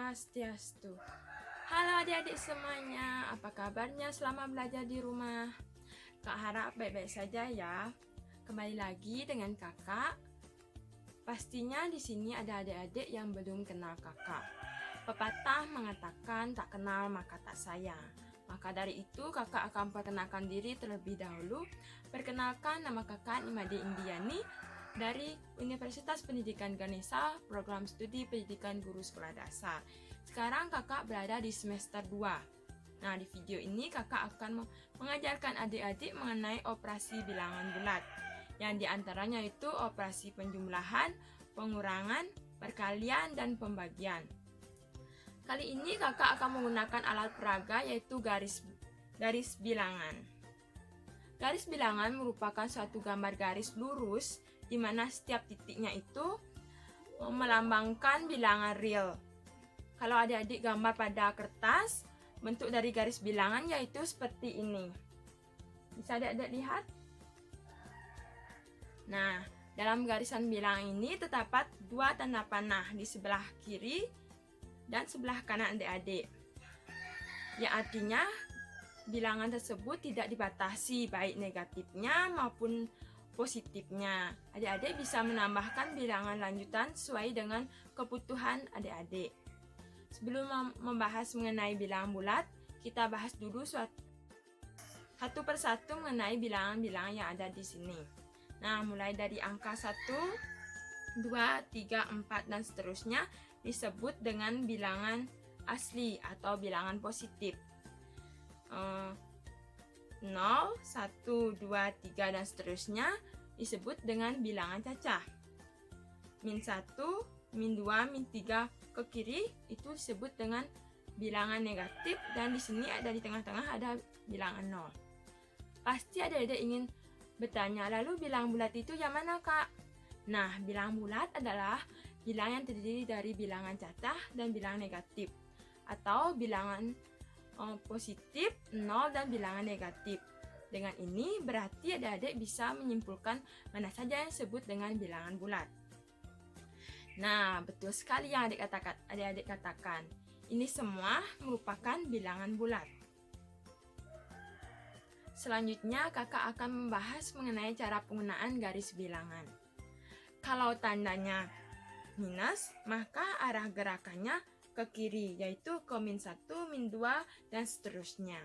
Swastiastu. Halo adik-adik semuanya, apa kabarnya selama belajar di rumah? Kak harap baik-baik saja ya. Kembali lagi dengan kakak. Pastinya di sini ada adik-adik yang belum kenal kakak. Pepatah mengatakan tak kenal maka tak sayang. Maka dari itu kakak akan perkenalkan diri terlebih dahulu. Perkenalkan, nama kakak Nimade Indiani dari Universitas Pendidikan Ganesha, Program Studi Pendidikan Guru Sekolah Dasar. Sekarang kakak berada di semester 2. Nah, di video ini kakak akan mengajarkan adik-adik mengenai operasi bilangan bulat, yang diantaranya itu operasi penjumlahan, pengurangan, perkalian, dan pembagian. Kali ini kakak akan menggunakan alat peraga yaitu garis bilangan. Garis bilangan merupakan suatu gambar garis lurus di mana setiap titiknya itu melambangkan bilangan real. Kalau adik-adik gambar pada kertas, bentuk dari garis bilangan yaitu seperti ini. Bisa adik-adik lihat? Nah, dalam garisan bilangan ini terdapat dua tanda panah di sebelah kiri dan sebelah kanan adik-adik. Yang artinya bilangan tersebut tidak dibatasi baik negatifnya maupun positifnya. Adik-adik bisa menambahkan bilangan lanjutan sesuai dengan kebutuhan adik-adik. Sebelum membahas mengenai bilangan bulat, kita bahas dulu satu persatu mengenai bilangan-bilangan yang ada di sini. Nah, mulai dari angka 1, 2, 3, 4, dan seterusnya disebut dengan bilangan asli atau bilangan positif. 0, 1, 2, 3, dan seterusnya disebut dengan bilangan cacah. Min 1, min 2, min 3 ke kiri itu disebut dengan bilangan negatif, dan di sini ada di tengah-tengah ada bilangan 0. Pasti adik-adik ingin bertanya, lalu bilangan bulat itu yang mana, Kak? Nah, bilangan bulat adalah bilangan yang terdiri dari bilangan cacah dan bilangan negatif, atau bilangan positif, 0, dan bilangan negatif. Dengan ini berarti adik-adik bisa menyimpulkan mana saja yang disebut dengan bilangan bulat. Nah, betul sekali yang adik-adik katakan. Ini semua merupakan bilangan bulat. Selanjutnya kakak akan membahas mengenai cara penggunaan garis bilangan. Kalau tandanya minus, maka arah gerakannya ke kiri, yaitu ke min 1, min 2, dan seterusnya.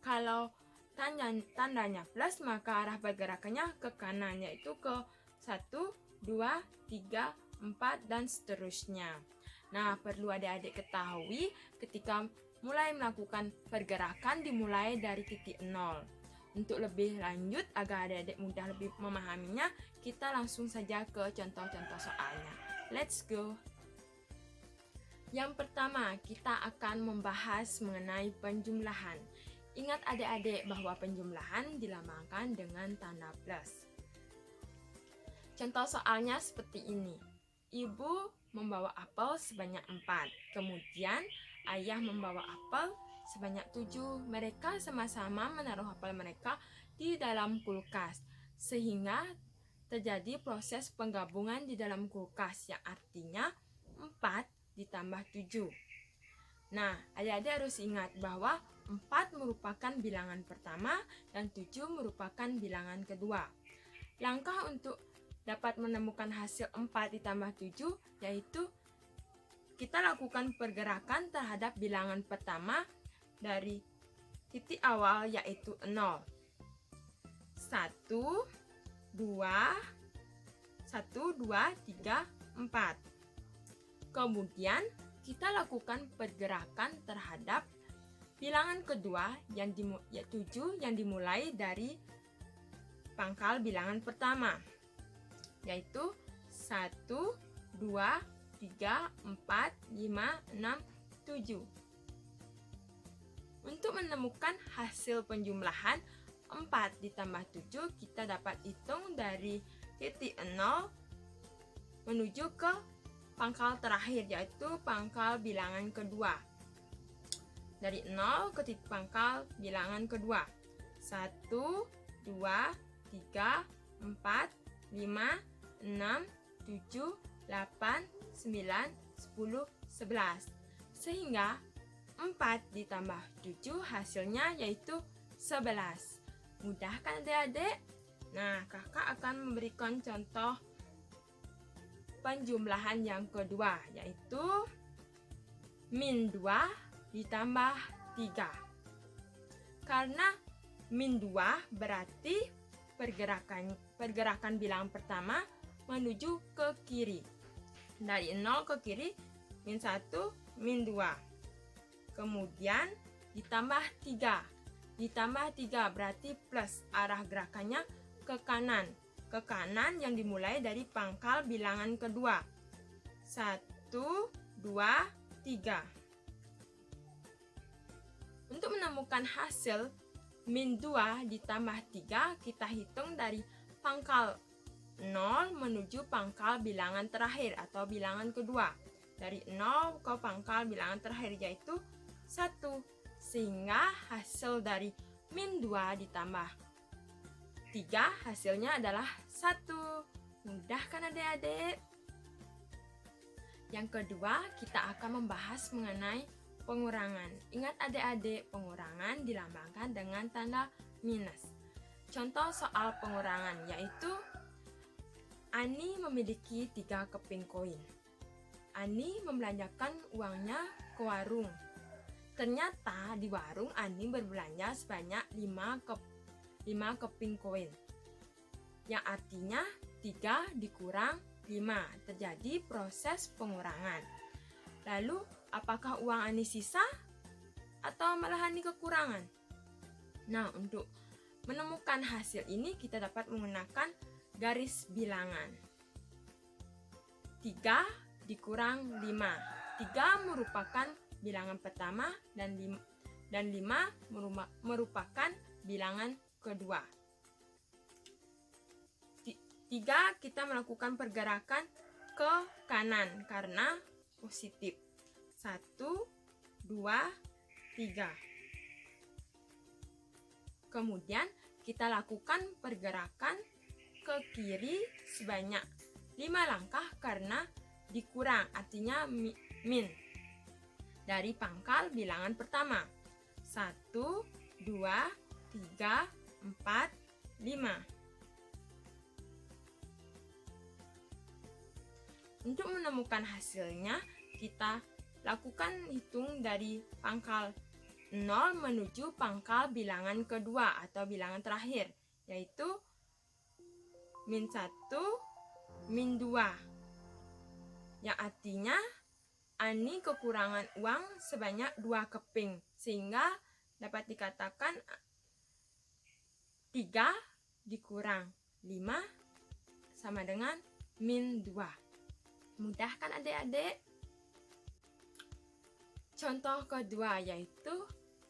Kalau tandanya plus, maka arah pergerakannya ke kanan, yaitu ke 1, 2, 3, 4, dan seterusnya. Nah, perlu adik-adik ketahui ketika mulai melakukan pergerakan dimulai dari titik 0. Untuk lebih lanjut, agar adik-adik mudah lebih memahaminya, kita langsung saja ke contoh-contoh soalnya. Let's go! Yang pertama, kita akan membahas mengenai penjumlahan. Ingat adik-adik bahwa penjumlahan dilambangkan dengan tanda plus. Contoh soalnya seperti ini. Ibu membawa apel sebanyak 4. Kemudian ayah membawa apel sebanyak 7. Mereka sama-sama menaruh apel mereka di dalam kulkas, sehingga terjadi proses penggabungan di dalam kulkas, yang artinya 4 ditambah 7. Nah, adik-adik harus ingat bahwa 4 merupakan bilangan pertama dan 7 merupakan bilangan kedua. Langkah untuk dapat menemukan hasil 4 ditambah 7 yaitu kita lakukan pergerakan terhadap bilangan pertama dari titik awal yaitu 0. 1, 2, 3, 4. Kemudian kita lakukan pergerakan terhadap bilangan kedua yang 7 yang dimulai dari pangkal bilangan pertama, yaitu 1, 2, 3, 4, 5, 6, 7. Untuk menemukan hasil penjumlahan 4 ditambah 7, kita dapat hitung dari titik 0 menuju ke pangkal terakhir, yaitu pangkal bilangan kedua. Dari 0 ke titik pangkal bilangan kedua. 1, 2, 3, 4, 5, 6, 7, 8, 9, 10, 11. Sehingga 4 ditambah 7 hasilnya yaitu 11. Mudah kan adik-adik? Nah, kakak akan memberikan contoh penjumlahan yang kedua, yaitu min 2 ditambah 3. Karena min 2 berarti pergerakan bilangan pertama menuju ke kiri. Dari 0 ke kiri, min 1, min 2. Kemudian ditambah 3. Ditambah 3 berarti plus, arah gerakannya ke kanan. Ke kanan yang dimulai dari pangkal bilangan kedua. 1, 2, 3. Untuk menemukan hasil min 2 ditambah 3, kita hitung dari pangkal 0 menuju pangkal bilangan terakhir atau bilangan kedua. Dari 0 ke pangkal bilangan terakhir yaitu 1. Sehingga hasil dari min 2 ditambah 3 hasilnya adalah 1. Mudah kan adik-adik? Yang kedua, kita akan membahas mengenai pengurangan. Ingat adik-adik, pengurangan dilambangkan dengan tanda minus. Contoh soal pengurangan yaitu Ani memiliki 3 keping koin. Ani membelanjakan uangnya ke warung. Ternyata di warung Ani berbelanja sebanyak 5 keping koin. Yang artinya 3 dikurang 5. Terjadi proses pengurangan. Lalu, apakah uang Ani sisa atau malah Ani kekurangan? Nah, untuk menemukan hasil ini kita dapat menggunakan garis bilangan. 3 dikurang 5. 3 merupakan bilangan pertama dan 5 merupakan bilangan kedua. 3 kita melakukan pergerakan ke kanan karena positif. 1, 2, 3. Kemudian kita lakukan pergerakan ke kiri sebanyak 5 langkah karena dikurang, artinya min. Dari pangkal bilangan pertama. 1, 2, 3, 4, 5. Untuk menemukan hasilnya, kita lakukan hitung dari pangkal 0 menuju pangkal bilangan kedua atau bilangan terakhir, yaitu min 1, min 2. Yang artinya Ani kekurangan uang sebanyak 2 keping, sehingga dapat dikatakan 3 dikurang 5 sama dengan min 2. Mudah kan adik-adik? Contoh kedua yaitu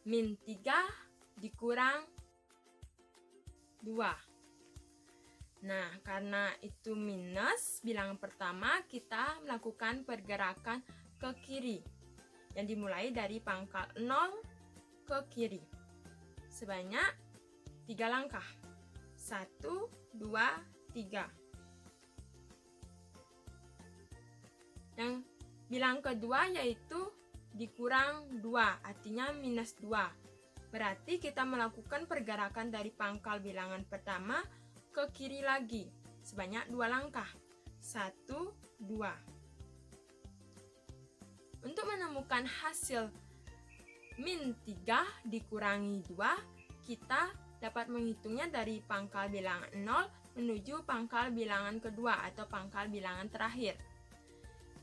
min 3 dikurang 2. Nah, karena itu minus bilangan pertama, kita melakukan pergerakan ke kiri yang dimulai dari pangkal 0 ke kiri sebanyak 3 langkah. 1, 2, 3. Yang bilangan kedua yaitu dikurang 2, artinya minus 2. Berarti kita melakukan pergerakan dari pangkal bilangan pertama ke kiri lagi sebanyak 2 langkah. 1, 2. Untuk menemukan hasil min 3 dikurangi 2, kita dapat menghitungnya dari pangkal bilangan 0 menuju pangkal bilangan kedua atau pangkal bilangan terakhir,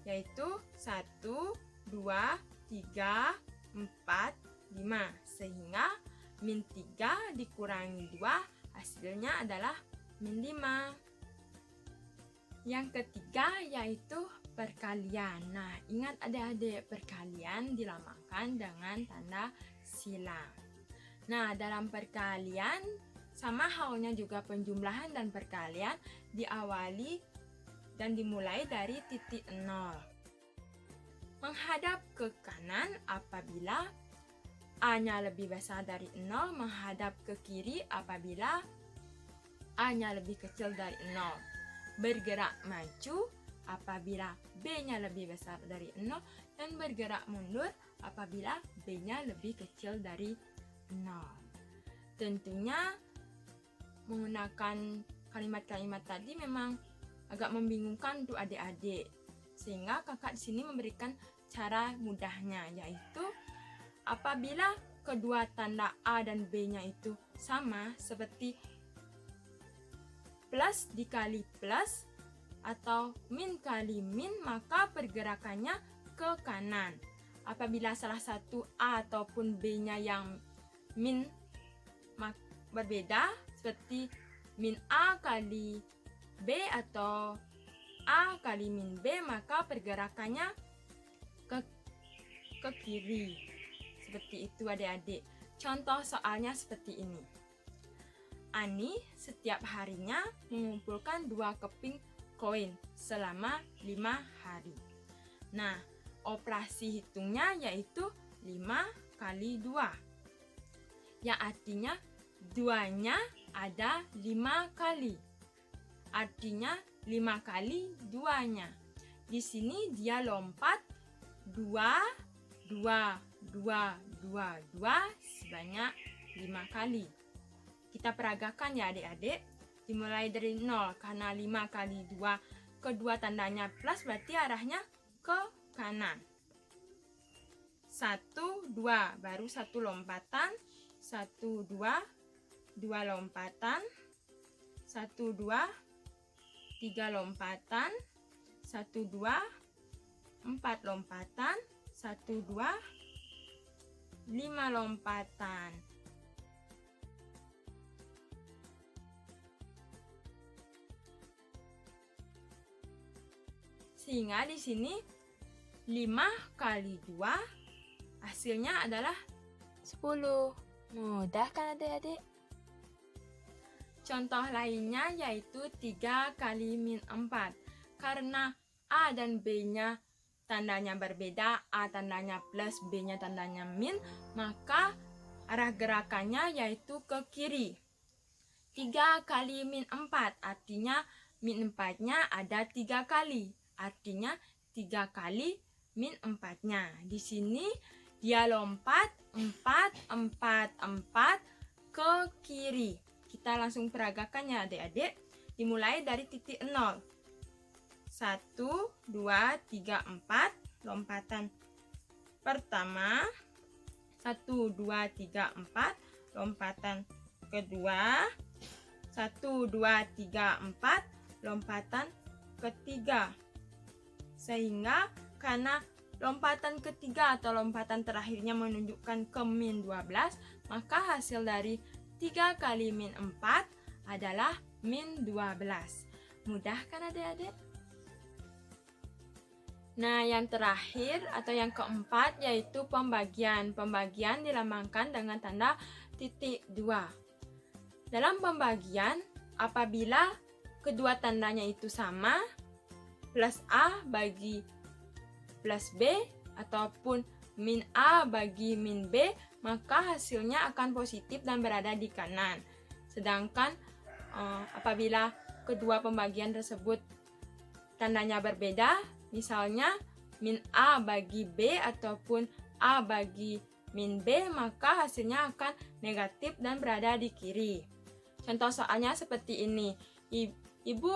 yaitu 1, 2, 3, 4, 5. Sehingga min 3 dikurangi 2 hasilnya adalah min 5. Yang ketiga yaitu perkalian. Nah, ingat adik-adik, perkalian dilambangkan dengan tanda silang. Nah, dalam perkalian sama halnya juga penjumlahan dan perkalian diawali dan dimulai dari titik 0. Menghadap ke kanan apabila A-nya lebih besar dari 0, menghadap ke kiri apabila A-nya lebih kecil dari 0. Bergerak maju apabila B-nya lebih besar dari 0 dan bergerak mundur apabila B-nya lebih kecil dari 0. Tentunya menggunakan kalimat-kalimat tadi memang agak membingungkan untuk adik-adik. Sehingga kakak di sini memberikan cara mudahnya, yaitu apabila kedua tanda A dan B-nya itu sama seperti plus dikali plus atau min kali min, maka pergerakannya ke kanan. Apabila salah satu A ataupun B-nya yang min berbeda seperti min A kali B atau A kali min B, maka pergerakannya ke kiri. Seperti itu adik-adik. Contoh soalnya seperti ini. Ani setiap harinya mengumpulkan 2 keping koin selama 5 hari. Nah, operasi hitungnya yaitu 5 kali 2. Yang artinya 2-nya ada 5 kali. Artinya 5 kali 2-nya. Di sini dia lompat 2 sebanyak 5 kali. Kita peragakan ya adik-adik. Dimulai dari 0 karena 5 kali 2 kedua tandanya plus berarti arahnya ke kanan. 1, 2 baru 1 lompatan. 1, 2 lompatan. 1, 2 3 lompatan, 1, 2 4 lompatan, 1, 2 5 lompatan. Sehingga di sini 5 kali 2 hasilnya adalah 10. Mudah kan adik-adik? Contoh lainnya yaitu 3 kali min 4. Karena A dan B-nya tandanya berbeda, A tandanya plus, B-nya tandanya min, maka arah gerakannya yaitu ke kiri. 3 kali min 4, artinya min 4-nya ada 3 kali. Artinya 3 kali min 4-nya. Di sini dia lompat 4 ke kiri. Kita langsung peragakannya adik-adik. Dimulai dari titik 0. 1, 2, 3, 4. Lompatan pertama. 1, 2, 3, 4. Lompatan kedua. 1, 2, 3, 4. Lompatan ketiga. Sehingga karena lompatan ketiga atau lompatan terakhirnya menunjukkan ke min 12, maka hasil dari 3 kali min 4 adalah min 12. Mudah kan adik-adik? Nah, yang terakhir atau yang keempat yaitu pembagian. Pembagian dilambangkan dengan tanda titik 2. Dalam pembagian, apabila kedua tandanya itu sama, plus A bagi plus B ataupun min A bagi min B, maka hasilnya akan positif dan berada di kanan. Sedangkan apabila kedua pembagian tersebut tandanya berbeda, misalnya min A bagi B ataupun A bagi min B, maka hasilnya akan negatif dan berada di kiri. Contoh soalnya seperti ini. Ibu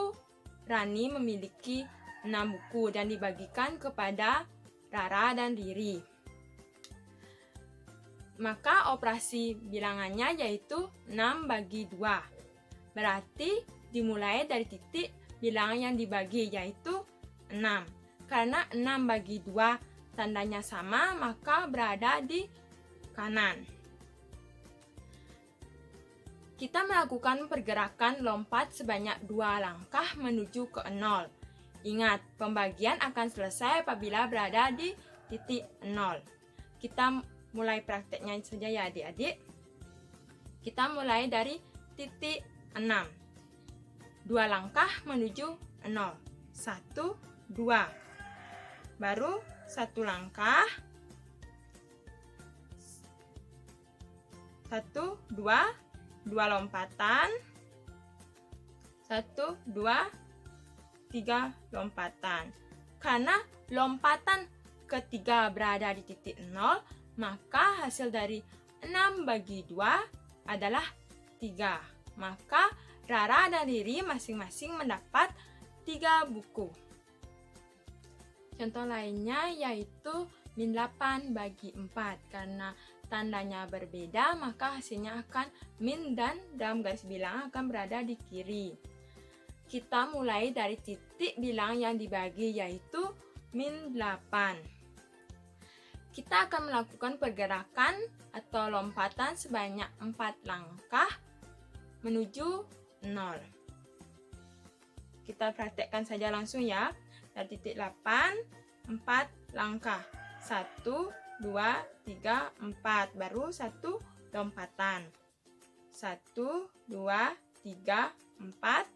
Rani memiliki 6 buku dan dibagikan kepada Rara dan Riri. Maka operasi bilangannya yaitu 6 bagi 2. Berarti dimulai dari titik bilangan yang dibagi yaitu 6. Karena 6 bagi 2 tandanya sama, maka berada di kanan. Kita melakukan pergerakan lompat sebanyak 2 langkah menuju ke 0. Ingat, pembagian akan selesai apabila berada di titik 0. Kita mulai prakteknya saja ya adik-adik. Kita mulai dari titik 6. 2 langkah menuju 0. 1, 2. Baru 1 langkah. 1, 2 lompatan. 1, 2, 3 lompatan. Karena lompatan ketiga berada di titik 0, maka hasil dari 6 bagi 2 adalah 3. Maka Rara dan Riri masing-masing mendapat 3 buku. Contoh lainnya yaitu min 8 bagi 4. Karena tandanya berbeda, maka hasilnya akan min dan dalam garis bilangan akan berada di kiri. Kita mulai dari titik bilang yang dibagi yaitu min 8. Kita akan melakukan pergerakan atau lompatan sebanyak 4 langkah menuju 0. Kita praktekkan saja langsung ya. Dari titik 8, 4 langkah. 1, 2, 3, 4. Baru 1 lompatan. 1, 2, 3, 4.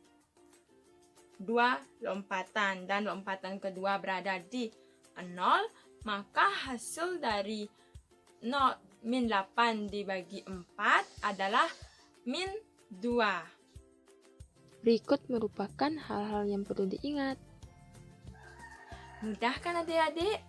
2 lompatan. Dan lompatan kedua berada di 0. Maka hasil dari min 8 dibagi 4 adalah min 2. Berikut merupakan hal-hal yang perlu diingat. Mudah kan adik-adik?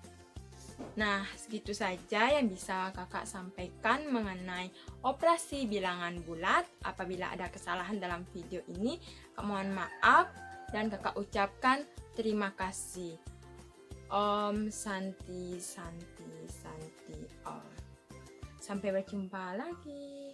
Nah, segitu saja yang bisa kakak sampaikan mengenai operasi bilangan bulat. Apabila ada kesalahan dalam video ini, kakak mohon maaf dan kakak ucapkan terima kasih. Om Santi Santi Santi Om. Sampai berjumpa lagi.